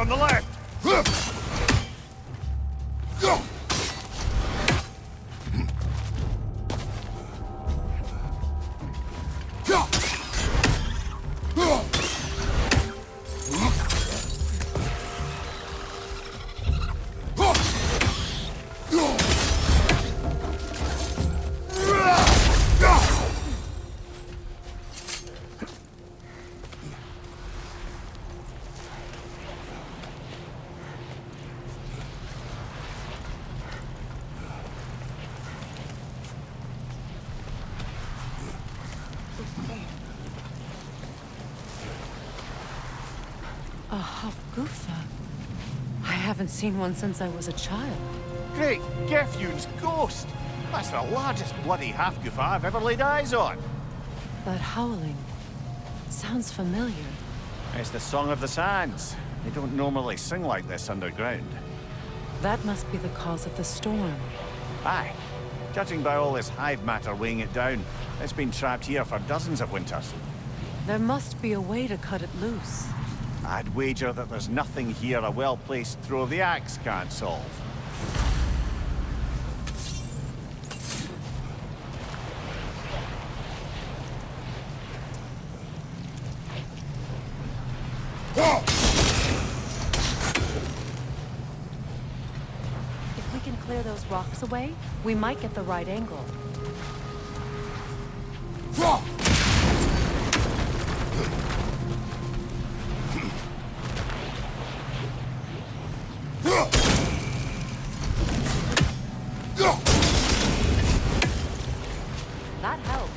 on the left! A Hofgufa. I haven't seen one since I was a child. Great Gefjun's ghost! That's the largest bloody half-goof I've ever laid eyes on. That howling sounds familiar. It's the Song of the Sands. They don't normally sing like this underground. That must be the cause of the storm. Aye. Judging by all this hive matter weighing it down, it's been trapped here for dozens of winters. There must be a way to cut it loose. I'd wager that there's nothing here a well-placed throw of the axe can't solve. If we can clear those rocks away, we might get the right angle. That helped.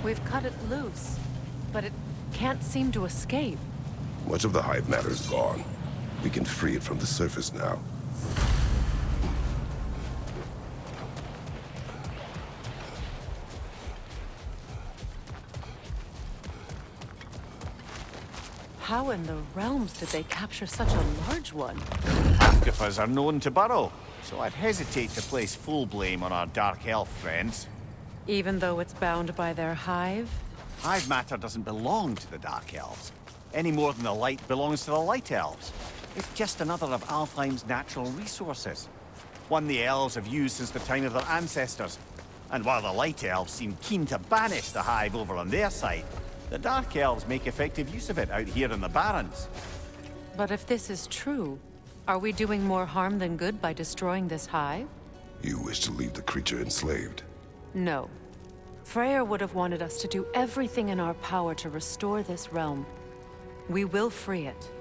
We've cut it loose, but it can't seem to escape. Much of the hive matter is gone. We can free it from the surface now. How in the realms did they capture such a large one? Half-goofers are known to burrow, so I'd hesitate to place full blame on our dark elf friends. Even though it's bound by their hive? Hive matter doesn't belong to the Dark Elves, any more than the light belongs to the Light Elves. It's just another of Alfheim's natural resources. One the elves have used since the time of their ancestors. And while the Light Elves seem keen to banish the hive over on their side, the Dark Elves make effective use of it out here in the Barrens. But if this is true, are we doing more harm than good by destroying this hive? You wish to leave the creature enslaved? No. Freyr would have wanted us to do everything in our power to restore this realm. We will free it.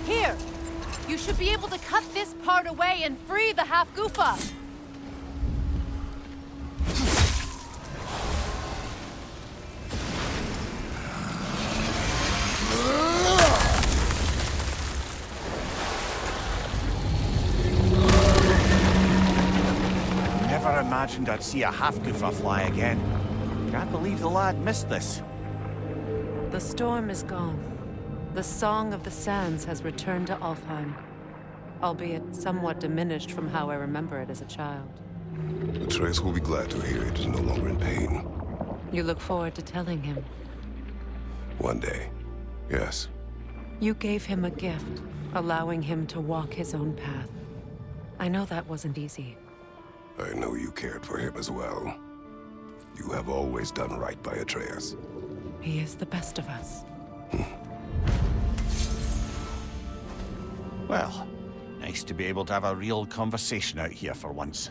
Here! You should be able to cut this part away and free the half-goofa! Never imagined I'd see a half-goofa fly again. Can't believe the lad missed this. The storm is gone. The Song of the Sands has returned to Alfheim, albeit somewhat diminished from how I remember it as a child. Atreus will be glad to hear it is no longer in pain. You look forward to telling him. One day, yes. You gave him a gift, allowing him to walk his own path. I know that wasn't easy. I know you cared for him as well. You have always done right by Atreus. He is the best of us. Well, nice to be able to have a real conversation out here for once.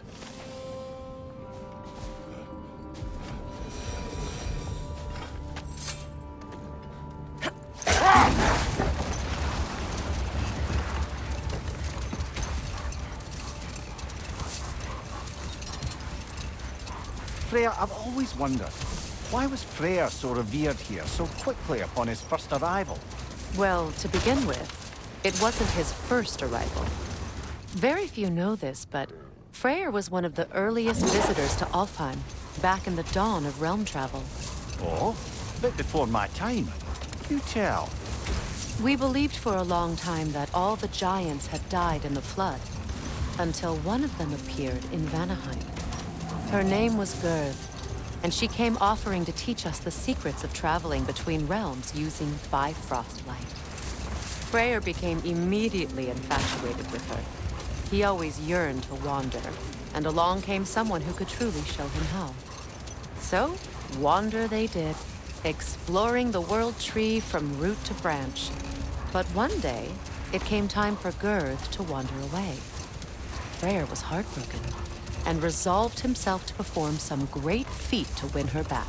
Freya, I've always wondered, why was Freyr so revered here so quickly upon his first arrival? Well, to begin with, it wasn't his first arrival. Very few know this, but Freyr was one of the earliest visitors to Alfheim, back in the dawn of realm travel. Oh, a bit before my time. You tell. We believed for a long time that all the giants had died in the flood, until one of them appeared in Vanaheim. Her name was Gerd, and she came offering to teach us the secrets of traveling between realms using Bifrost light. Freyr became immediately infatuated with her. He always yearned to wander, and along came someone who could truly show him how. So, wander they did, exploring the world tree from root to branch. But one day, it came time for Gerd to wander away. Freyr was heartbroken, and resolved himself to perform some great feat to win her back.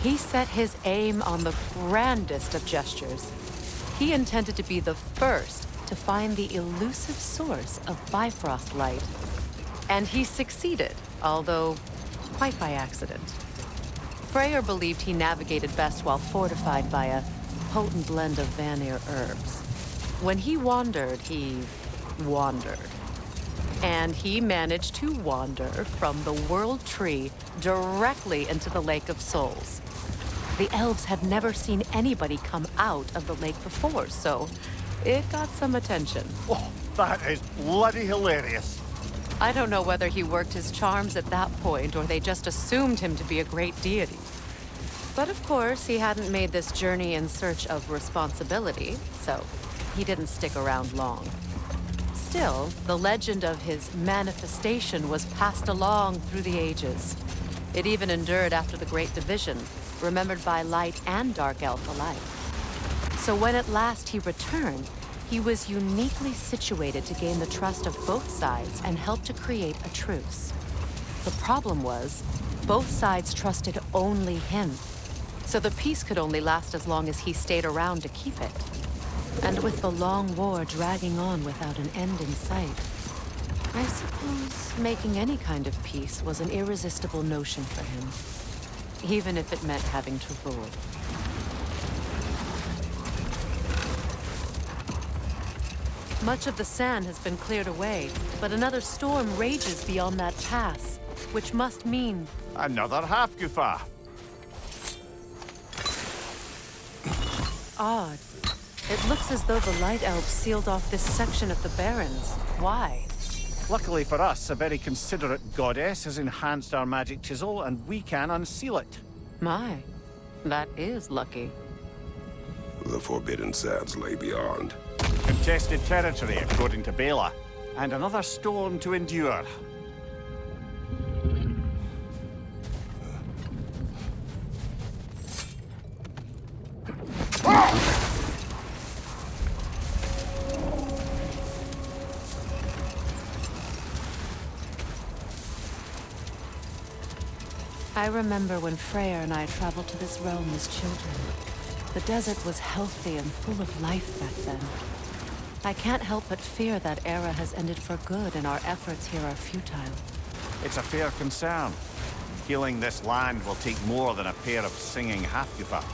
He set his aim on the grandest of gestures. He intended to be the first to find the elusive source of Bifrost light. And he succeeded, although quite by accident. Freyr believed he navigated best while fortified by a potent blend of Vanir herbs. When he wandered, he wandered. And he managed to wander from the World Tree directly into the Lake of Souls. The elves had never seen anybody come out of the lake before, so it got some attention. Oh, that is bloody hilarious. I don't know whether he worked his charms at that point or they just assumed him to be a great deity. But of course, he hadn't made this journey in search of responsibility, so he didn't stick around long. Still, the legend of his manifestation was passed along through the ages. It even endured after the Great Division, remembered by Light and Dark Elf alike. So when at last he returned, he was uniquely situated to gain the trust of both sides and help to create a truce. The problem was, both sides trusted only him. So the peace could only last as long as he stayed around to keep it. And with the long war dragging on without an end in sight, I suppose making any kind of peace was an irresistible notion for him, even if it meant having to rule. Much of the sand has been cleared away, but another storm rages beyond that pass, which must mean... Another half-goofa. Odd. It looks as though the Light Elves sealed off this section of the Barrens. Why? Luckily for us, a very considerate goddess has enhanced our magic chisel, and we can unseal it. My, that is lucky. The Forbidden Sands lay beyond. Contested territory, according to Bela, and another storm to endure. I remember when Freyr and I traveled to this realm as children. The desert was healthy and full of life back then. I can't help but fear that era has ended for good and our efforts here are futile. It's a fair concern. Healing this land will take more than a pair of singing half-goofa.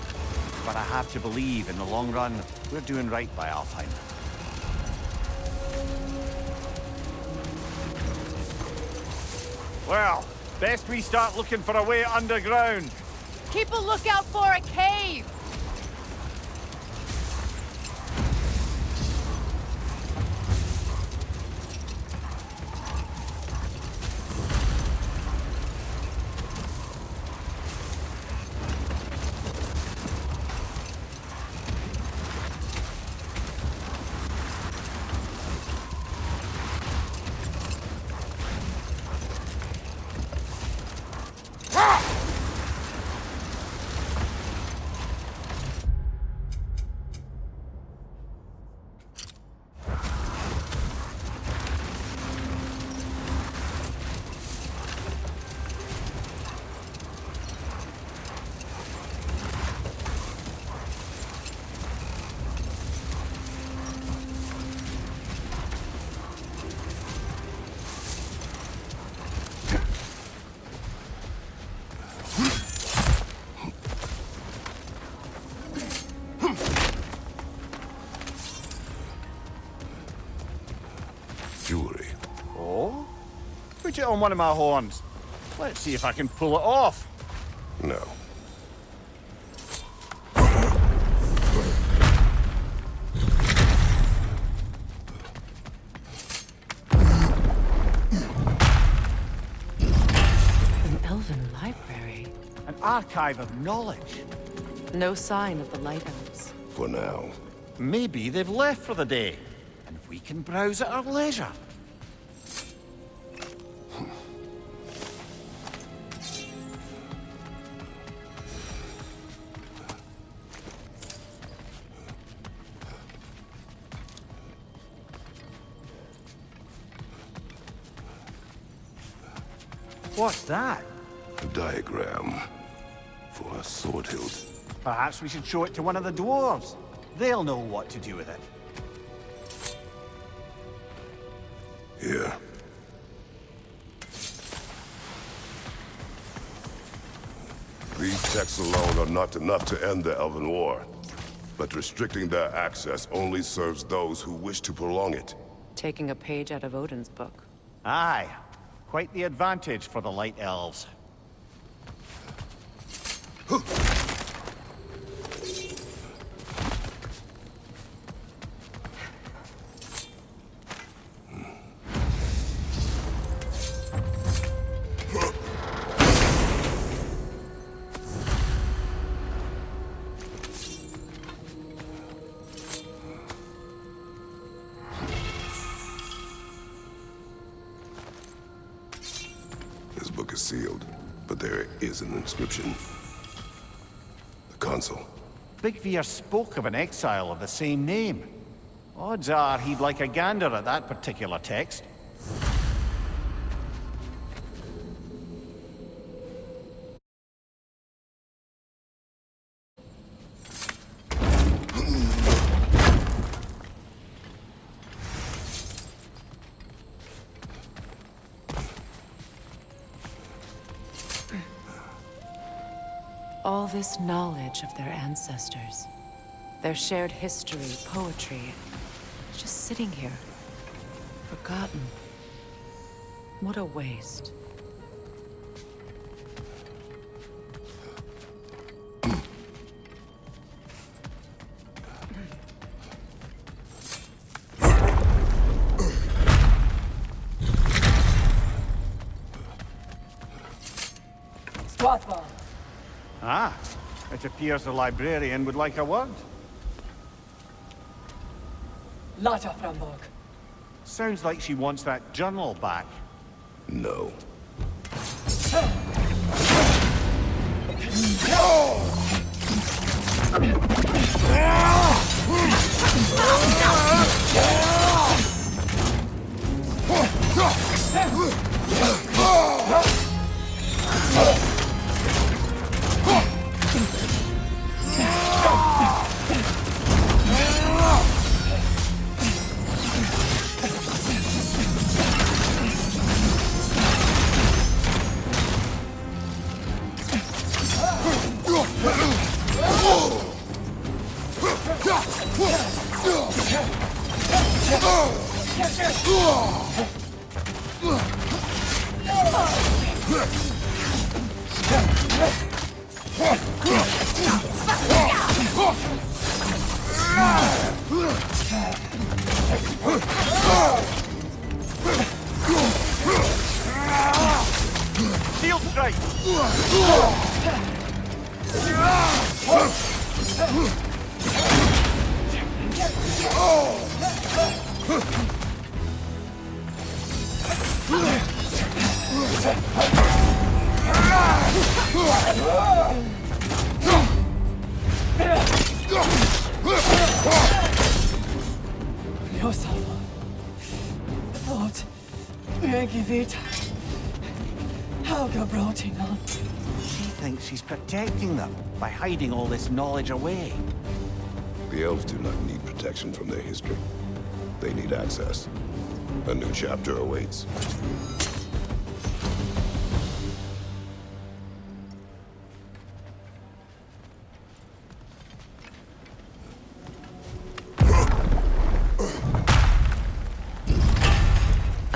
But I have to believe, in the long run, we're doing right by Alfheim. Well, best we start looking for a way underground. Keep a lookout for a cave! jewelry. Oh? Put it on one of my horns. Let's see if I can pull it off. No. An elven library. An archive of knowledge. No sign of the Light Elves. For now. Maybe they've left for the day, and we can browse at our leisure. What's that? A diagram for a sword hilt. Perhaps we should show it to one of the dwarves. They'll know what to do with it. Here. These texts alone are not enough to end the Elven War. But restricting their access only serves those who wish to prolong it. Taking a page out of Odin's book. Aye. Quite the advantage for the Light Elves. This book is sealed, but there is an inscription. The console. Big Veer spoke of an exile of the same name. Odds are he'd like a gander at that particular text. All this knowledge of their ancestors, their shared history, poetry, just sitting here, forgotten. What a waste. Ah, it appears the librarian would like a word. Lata Framborg. Sounds like she wants that journal back. No. Shield strike! Yourself. Thought. Megivita. Helga brought him on. She thinks she's protecting them by hiding all this knowledge away. The elves do not need protection from their history. They need access. A new chapter awaits.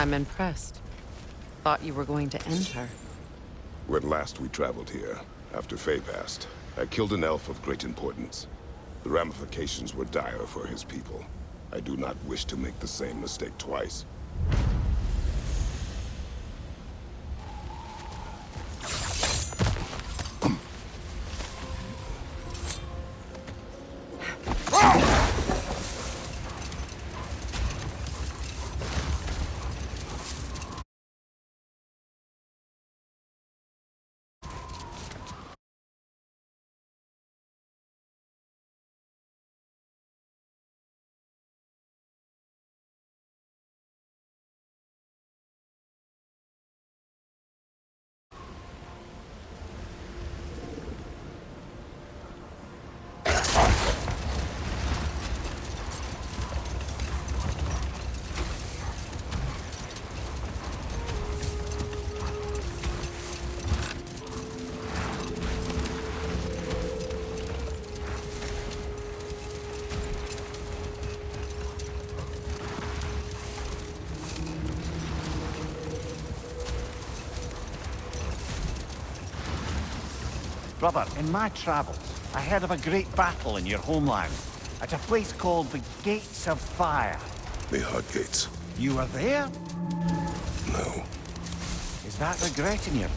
I'm impressed. Thought you were going to end her. When last we traveled here, after Faye passed, I killed an elf of great importance. The ramifications were dire for his people. I do not wish to make the same mistake twice. Brother, in my travels, I heard of a great battle in your homeland, at a place called the Gates of Fire. The Hut Gates. You were there? No. Is that regretting you?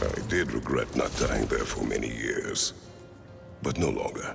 I did regret not dying there for many years. But no longer.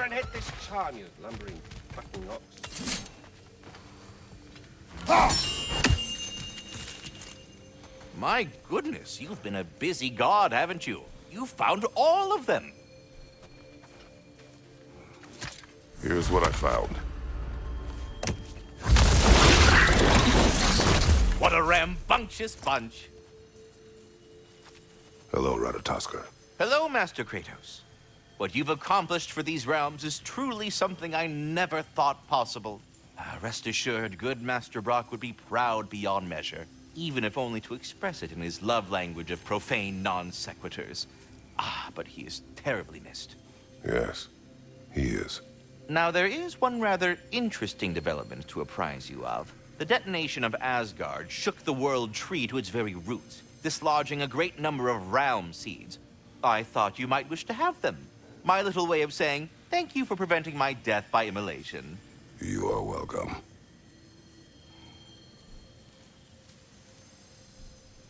Hit this charm, you lumbering fucking ox. My goodness, you've been a busy god, haven't you? You found all of them. Here's what I found. What a rambunctious bunch. Hello, Ratatoskr. Hello, Master Kratos. What you've accomplished for these realms is truly something I never thought possible. Rest assured, good Master Brock would be proud beyond measure, even if only to express it in his love language of profane non-sequiturs. But he is terribly missed. Yes, he is. Now, there is one rather interesting development to apprise you of. The detonation of Asgard shook the world tree to its very roots, dislodging a great number of realm seeds. I thought you might wish to have them. My little way of saying, thank you for preventing my death by immolation. You are welcome.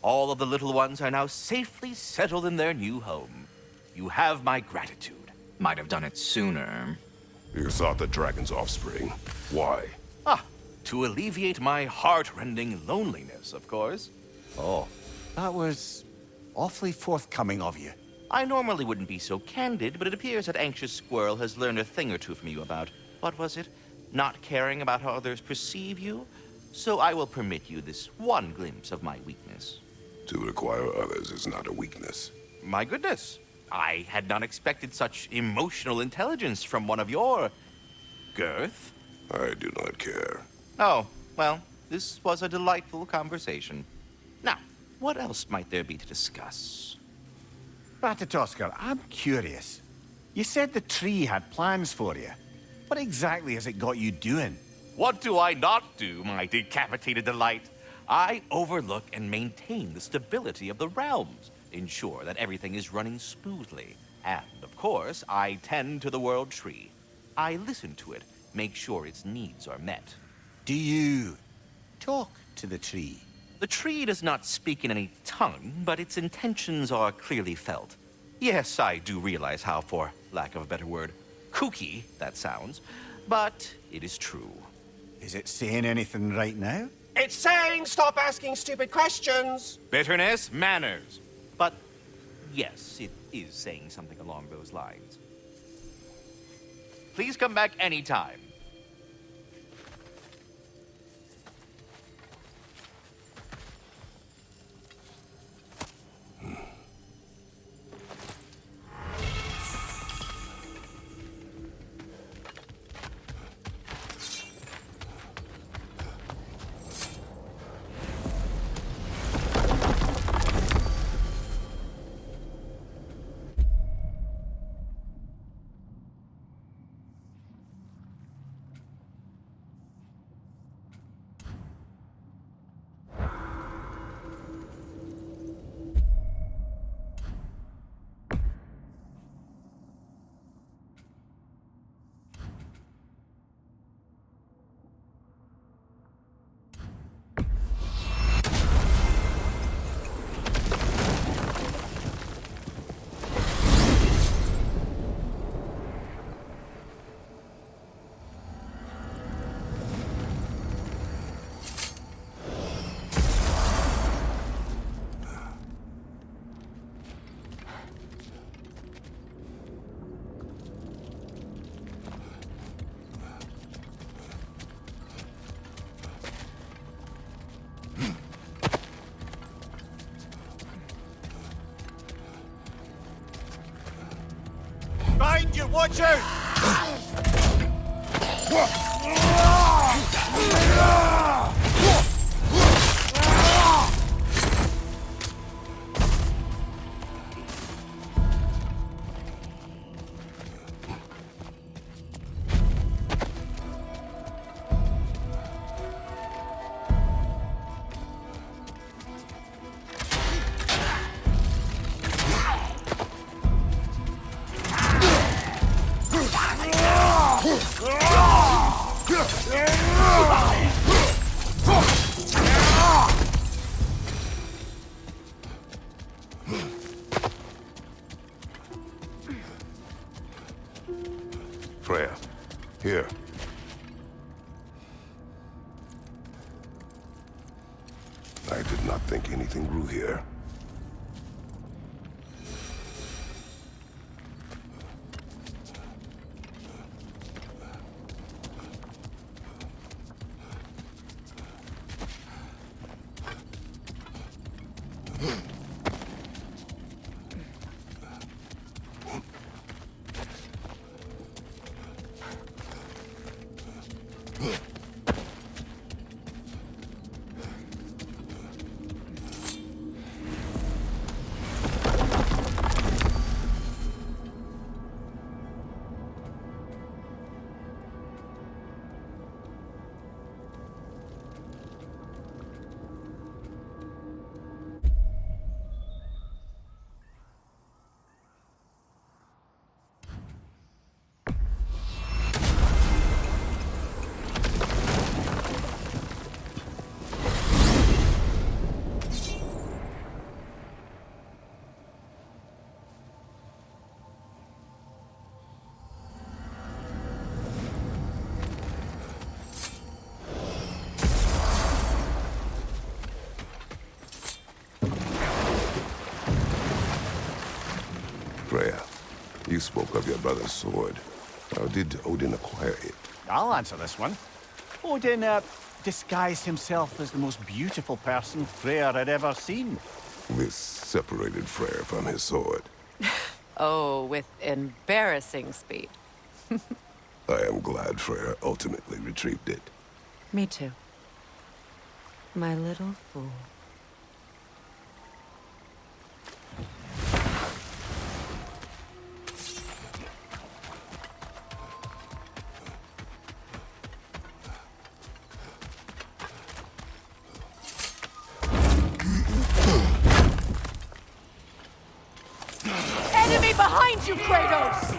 All of the little ones are now safely settled in their new home. You have my gratitude. Might have done it sooner. You sought the dragon's offspring. Why? To alleviate my heart-rending loneliness, of course. Oh, that was awfully forthcoming of you. I normally wouldn't be so candid, but it appears that Anxious Squirrel has learned a thing or two from you about, what was it? Not caring about how others perceive you? So I will permit you this one glimpse of my weakness. To require others is not a weakness. My goodness, I had not expected such emotional intelligence from one of your... girth? I do not care. Oh, well, this was a delightful conversation. Now, what else might there be to discuss? Ratatoskr, I'm curious. You said the tree had plans for you. What exactly has it got you doing? What do I not do, my decapitated delight? I overlook and maintain the stability of the realms, ensure that everything is running smoothly. And, of course, I tend to the world tree. I listen to it, make sure its needs are met. Do you talk to the tree? The tree does not speak in any tongue, but its intentions are clearly felt. Yes, I do realize how, for lack of a better word, kooky that sounds, but it is true. Is it saying anything right now? It's saying stop asking stupid questions. Bitterness, manners. But Yes, it is saying something along those lines. Please come back anytime. Behind you, watch out! Freya, here. I did not think anything grew here. Freya, you spoke of your brother's sword. How did Odin acquire it? I'll answer this one. Odin, disguised himself as the most beautiful person Freyr had ever seen. This separated Freyr from his sword. Oh, with embarrassing speed. I am glad Freyr ultimately retrieved it. Me too. My little fool. Enemy behind you, Kratos!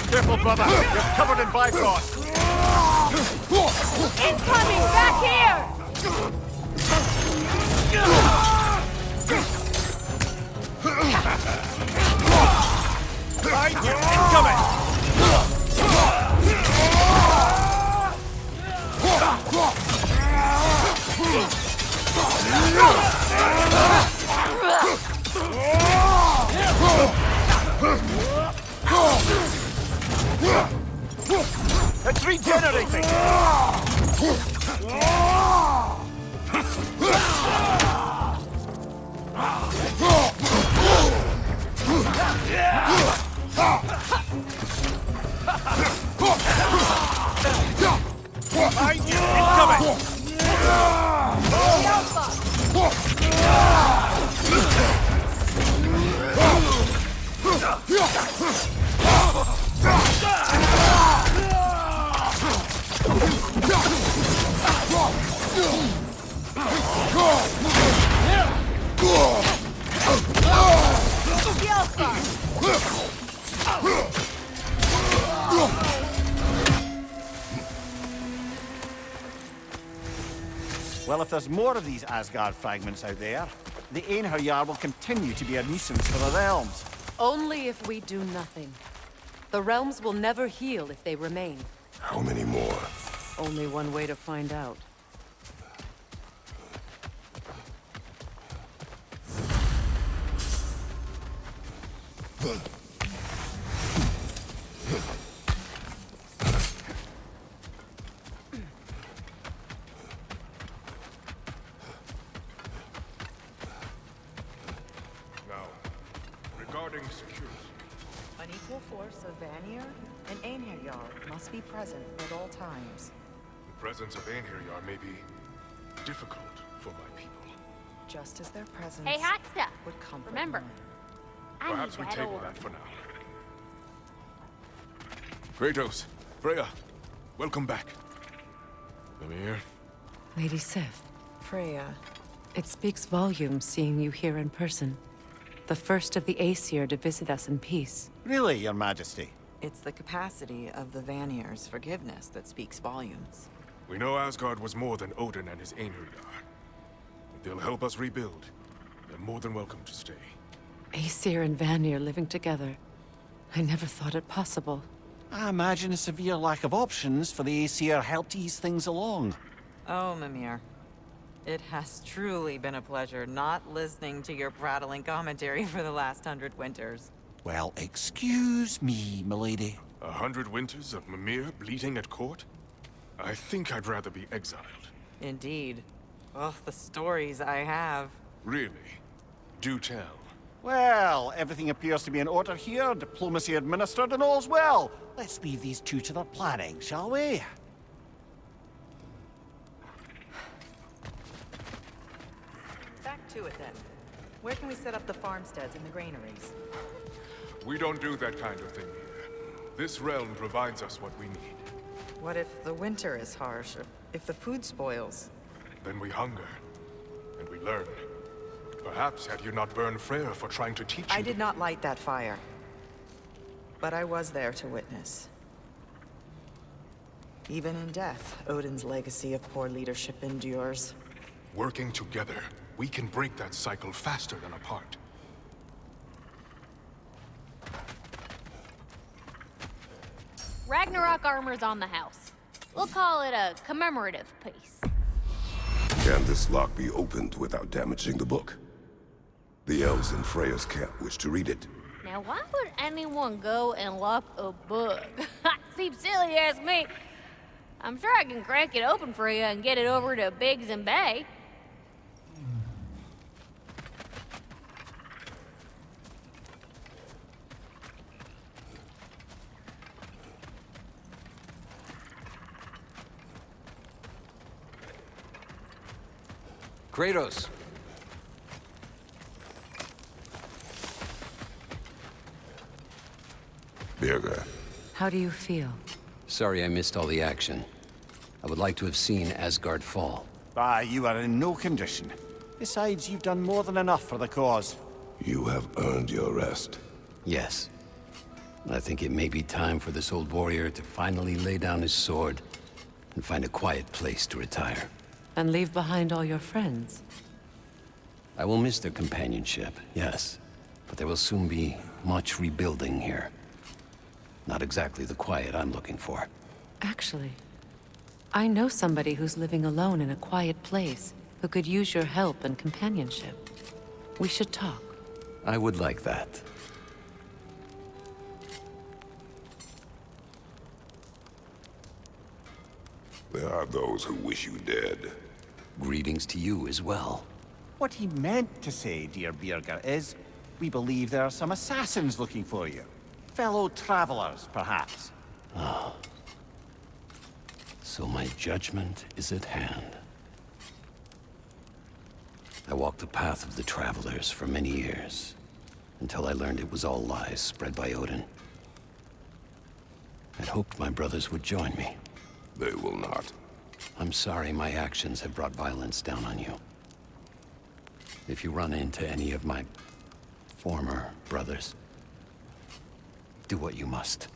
Careful, brother. You're covered in Bifrost. Incoming! Back here! It's regenerating! Well, if there's more of these Asgard fragments out there, the Einherjar will continue to be a nuisance for the realms. Only if we do nothing. The realms will never heal if they remain. How many more? Only one way to find out. Now, regarding security. An equal force of Vanir and Einherjar must be present at all times. The presence of Einherjar may be difficult for my people. Just as their presence Hey, hot stuff. would comfort Remember, mine. I Perhaps need we that table orb. that for now. Kratos, Freya, welcome back. Mimir, Lady Sif, Freya, it speaks volumes seeing you here in person. The first of the Aesir to visit us in peace. Really, Your Majesty? it's the capacity of the Vanir's forgiveness that speaks volumes. we know Asgard was more than Odin and his Einherjar. If they'll help us rebuild, they're more than welcome to stay. Aesir and Vanir living together. I never thought it possible. I imagine a severe lack of options for the Aesir helped ease things along. Oh, Mimir. It has truly been a pleasure not listening to your prattling commentary for the last 100 winters. Well, excuse me, milady. 100 winters of Mimir bleating at court? I think I'd rather be exiled. Indeed. Oh, the stories I have. Really? Do tell. Well, everything appears to be in order here, diplomacy administered, and all's well. Let's leave these two to their planning, shall we? Back to it then. Where can we set up the farmsteads and the granaries? We don't do that kind of thing here. This realm provides us what we need. What if the winter is harsh, or if the food spoils? Then we hunger, and we learn. Perhaps had you not burned Freyr for trying to teach you... I did not light that fire. But I was there to witness. Even in death, Odin's legacy of poor leadership endures. Working together, we can break that cycle faster than apart. Ragnarok armor's on the house. We'll call it a commemorative piece. Can this lock be opened without damaging the book? The elves in Freya's camp wish to read it. Now, why would anyone go and lock a book? Seems silly, ask me. I'm sure I can crack it open for you and get it over to Biggs and Bay. Kratos. Birger, How do you feel? Sorry I missed all the action. I would like to have seen Asgard fall. Ah, you are in no condition. Besides, you've done more than enough for the cause. you have earned your rest. Yes. I think it may be time for this old warrior to finally lay down his sword and find a quiet place to retire. And leave behind all your friends? I will miss their companionship, yes. But there will soon be much rebuilding here. Not exactly the quiet I'm looking for. Actually, I know somebody who's living alone in a quiet place who could use your help and companionship. We should talk. I would like that. There are those who wish you dead. Greetings to you as well. What he meant to say, dear Birger, is we believe there are some assassins looking for you. Fellow travelers, perhaps. So my judgment is at hand. I walked the path of the travelers for many years, until I learned it was all lies spread by Odin. I'd hoped my brothers would join me. They will not. I'm sorry my actions have brought violence down on you. If you run into any of my former brothers, do what you must.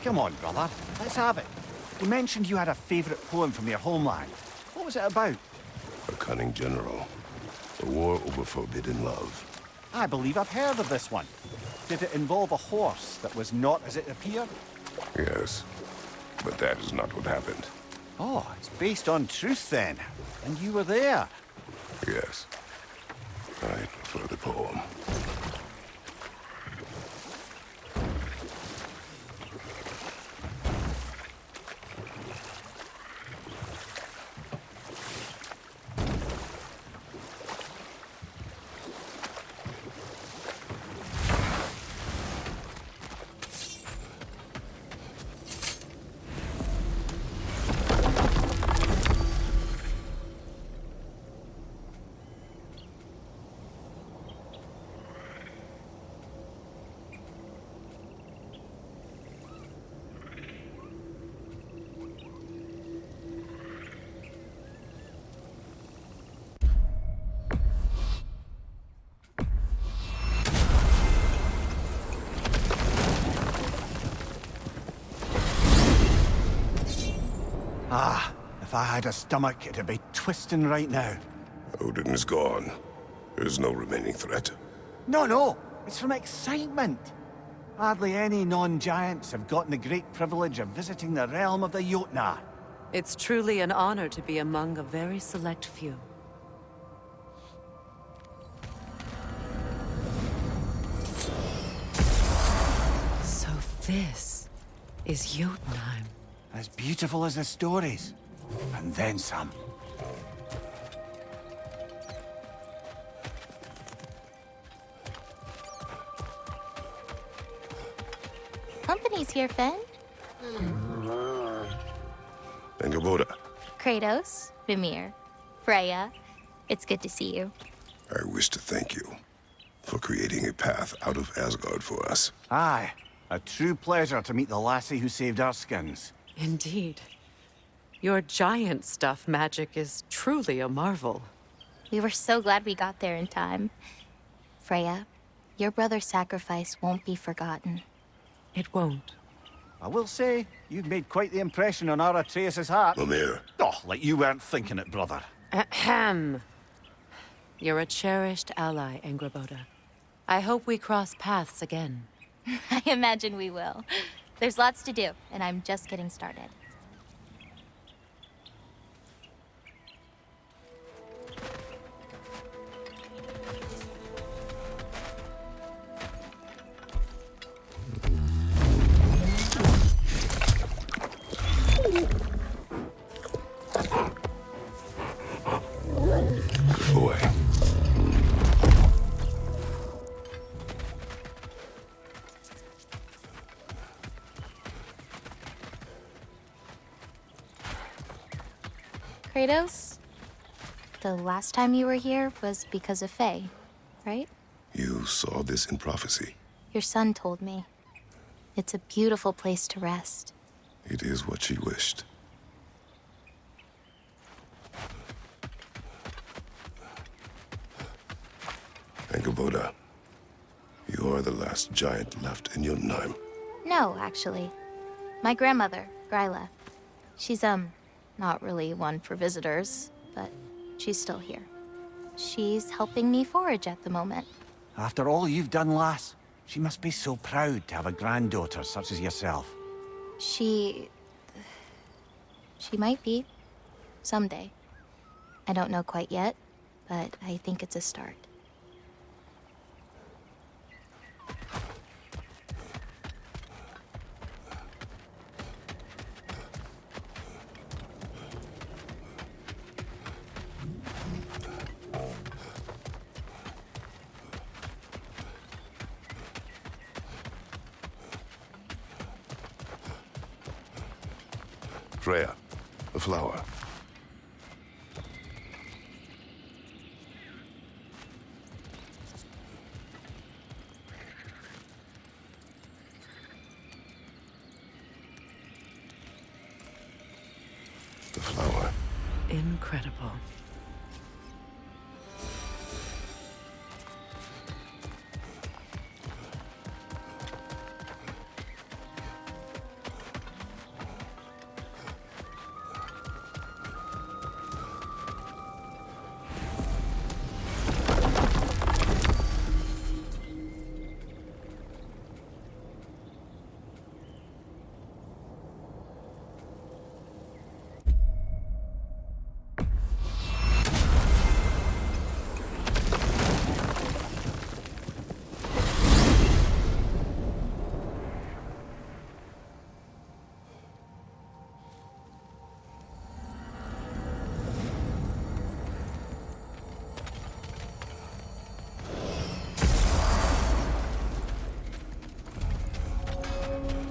Come on, brother. Let's have it. You mentioned you had a favorite poem from your homeland. What was it about? A cunning general. A war over forbidden love. I believe I've heard of this one. Did it involve a horse that was not as it appeared? Yes, but that is not what happened. Oh, it's based on truth then. And you were there. Yes. I prefer the poem. Ah, if I had a stomach, it'd be twisting right now. Odin is gone. There's no remaining threat. No, it's from excitement. Hardly any non-giants have gotten the great privilege of visiting the realm of the Jotnar. It's truly an honor to be among a very select few. So this is Jotunheim. As beautiful as the stories. And then some. Company's here, Fen. Engelboda, Kratos, Vimir, Freya. It's good to see you. I wish to thank you for creating a path out of Asgard for us. Aye, a true pleasure to meet the lassie who saved our skins. Indeed. Your giant stuff magic is truly a marvel. We were so glad we got there in time. Freya, your brother's sacrifice won't be forgotten. It won't. I will say, you've made quite the impression on our Atreus' heart. Mimir, Oh, like you weren't thinking it, brother. Ahem. You're a cherished ally, Angraboda. I hope we cross paths again. I imagine we will. There's lots to do, and I'm just getting started. Boy. Kratos, the last time you were here was because of Faye, right? You saw this in prophecy. Your son told me. It's a beautiful place to rest. It is what she wished. Angraboda, you are the last giant left in Jotunheim. No, actually. My grandmother, Gryla. She's, not really one for visitors, but she's still here. She's helping me forage at the moment. After all you've done, lass, she must be so proud to have a granddaughter such as yourself. She might be. Someday. I don't know quite yet, but I think it's a start. Freya, a flower. The flower. Incredible.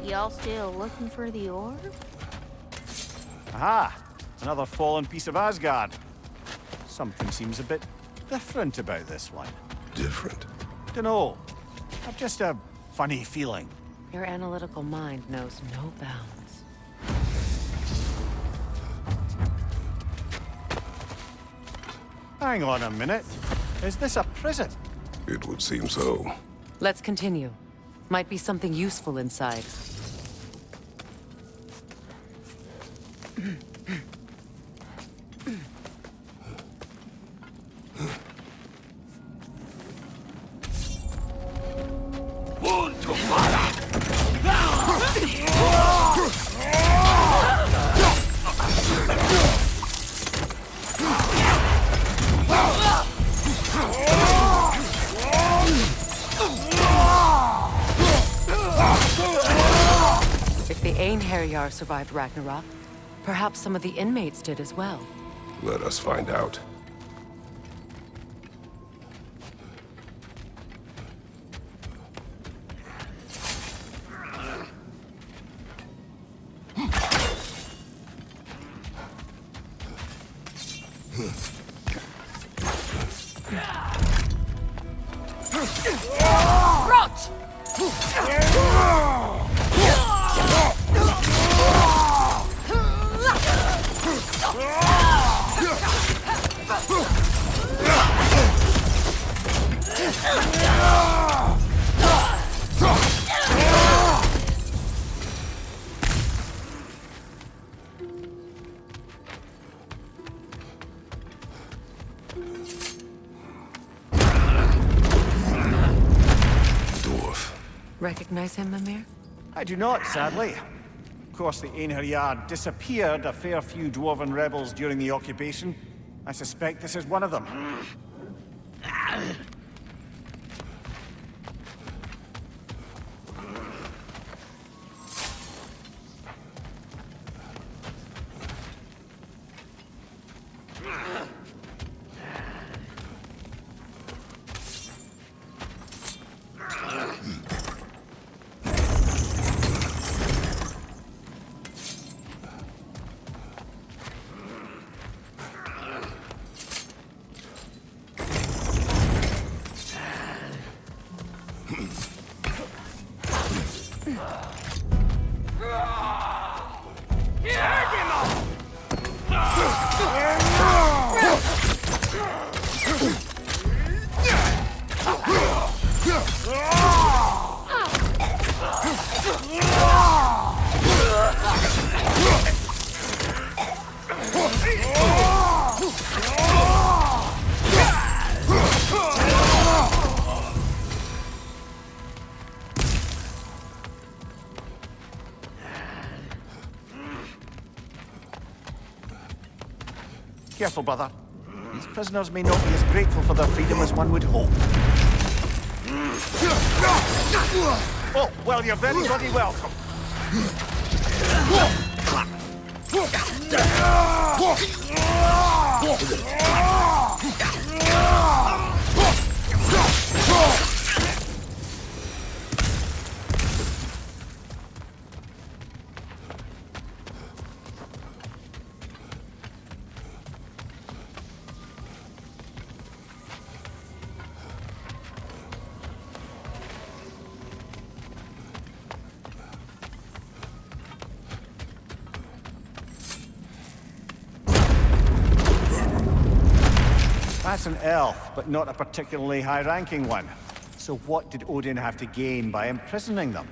Y'all still looking for the orb? Aha! Another fallen piece of Asgard. Something seems a bit different about this one. Different. Dunno. I've just a funny feeling. Your analytical mind knows no bounds. Hang on a minute. Is this a prison? It would seem so. Let's continue. Might be something useful inside. If the Einherjar survived Ragnarok, perhaps some of the inmates did as well. Let us find out. Recognize him, Mimir? I do not, sadly. Of course, the Einherjar disappeared a fair few dwarven rebels during the occupation. I suspect this is one of them. Careful, brother. These prisoners may not be as grateful for their freedom as one would hope. Oh, well, you're very bloody welcome. That's an elf, but not a particularly high-ranking one. So what did Odin have to gain by imprisoning them?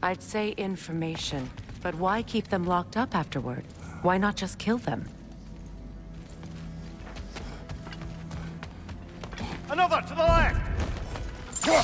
I'd say information, but why keep them locked up afterward? Why not just kill them? Another to the left! Sure.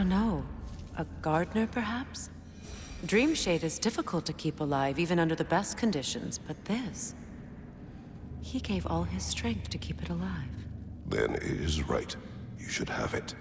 don't know. A gardener, perhaps? Dreamshade is difficult to keep alive, even under the best conditions, but this... He gave all his strength to keep it alive. Then it is right. You should have it.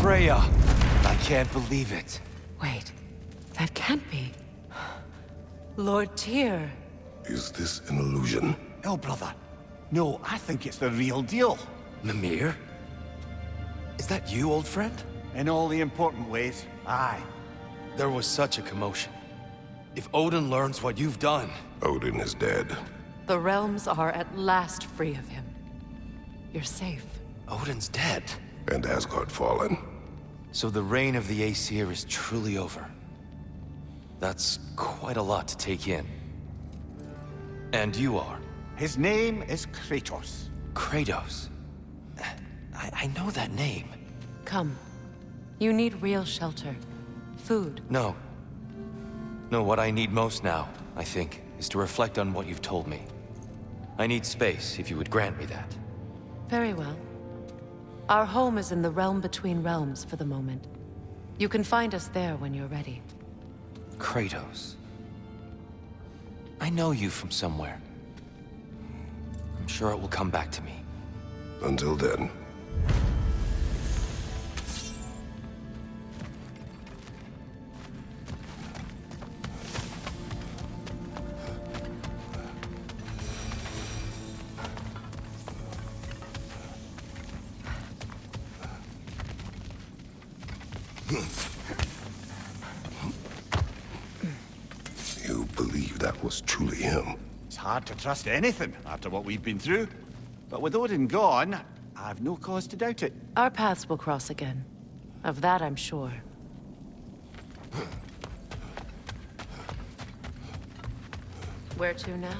Freya! I can't believe it. Wait, that can't be. Lord Tyr. Is this an illusion? No, brother. No, I think it's the real deal. Mimir? Is that you, old friend? In all the important ways, aye. There was such a commotion. If Odin learns what you've done... Odin is dead. The realms are at last free of him. You're safe. Odin's dead. And Asgard fallen. So the reign of the Aesir is truly over. That's quite a lot to take in. And you are? His name is Kratos. Kratos. I know that name. Come. You need real shelter. Food. No. No, what I need most now, I think, is to reflect on what you've told me. I need space, if you would grant me that. Very well. Our home is in the realm between realms for the moment. You can find us there when you're ready. Kratos. I know you from somewhere. I'm sure it will come back to me. Until then. You believe that was truly him? It's hard to trust anything after what we've been through. But with Odin gone, I've no cause to doubt it. Our paths will cross again. Of that I'm sure. Where to now?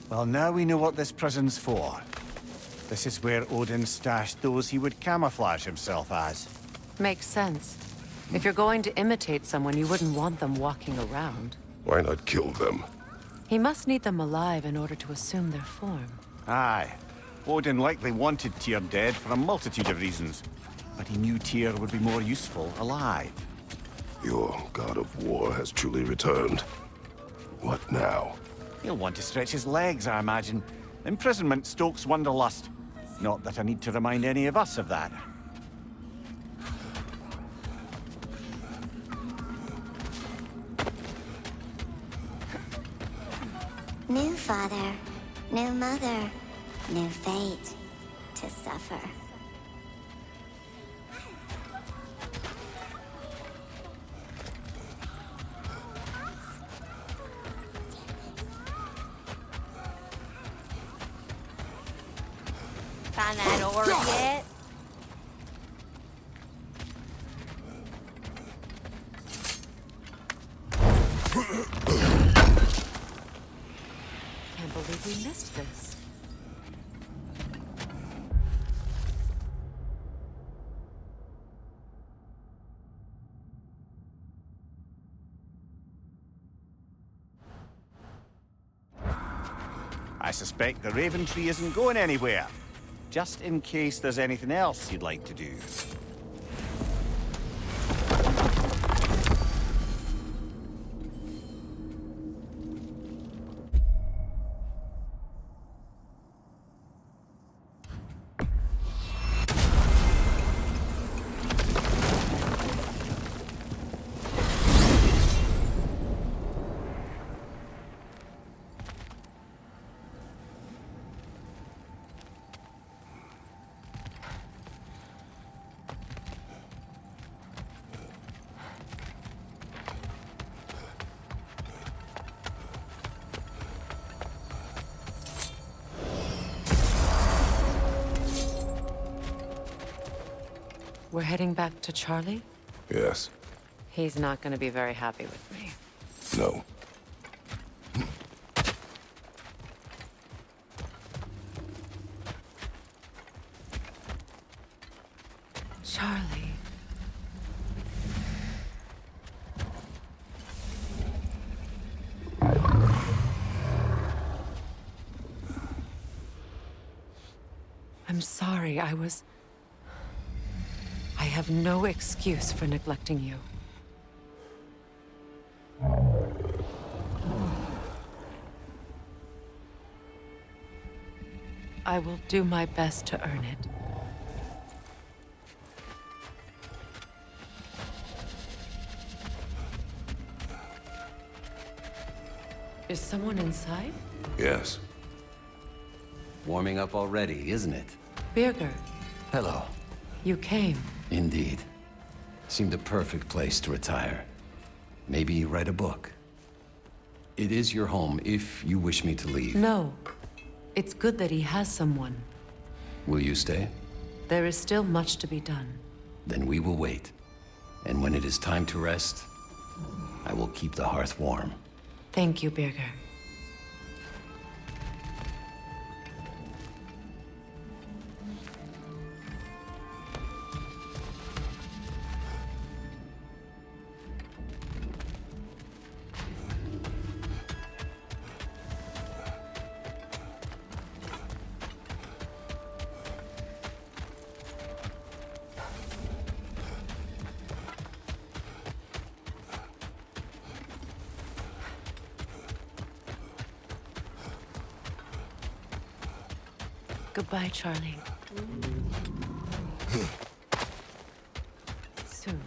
Well, now we know what this prison's for. This is where Odin stashed those he would camouflage himself as. Makes sense. If you're going to imitate someone, you wouldn't want them walking around. Why not kill them? He must need them alive in order to assume their form. Aye. Odin likely wanted Tyr dead for a multitude of reasons, but he knew Tyr would be more useful alive. Your god of war has truly returned. What now? He'll want to stretch his legs, I imagine. Imprisonment stokes wanderlust. Not that I need to remind any of us of that. New father, new mother, new fate to suffer. Find that orb yet? Can't believe we missed this. I suspect the Raven Tree isn't going anywhere. Just in case there's anything else you'd like to do. We're heading back to Charlie? Yes. He's not gonna be very happy with me. No. Charlie. I'm sorry, I have no excuse for neglecting you. I will do my best to earn it. Is someone inside? Yes. Warming up already, isn't it? Birger, Hello. you came. Indeed. Seemed a perfect place to retire. Maybe write a book. It is your home if you wish me to leave. No. It's good that he has someone. Will you stay? There is still much to be done. Then we will wait. And when it is time to rest, I will keep the hearth warm. Thank you, Birger. Goodbye, Charlie. Soon.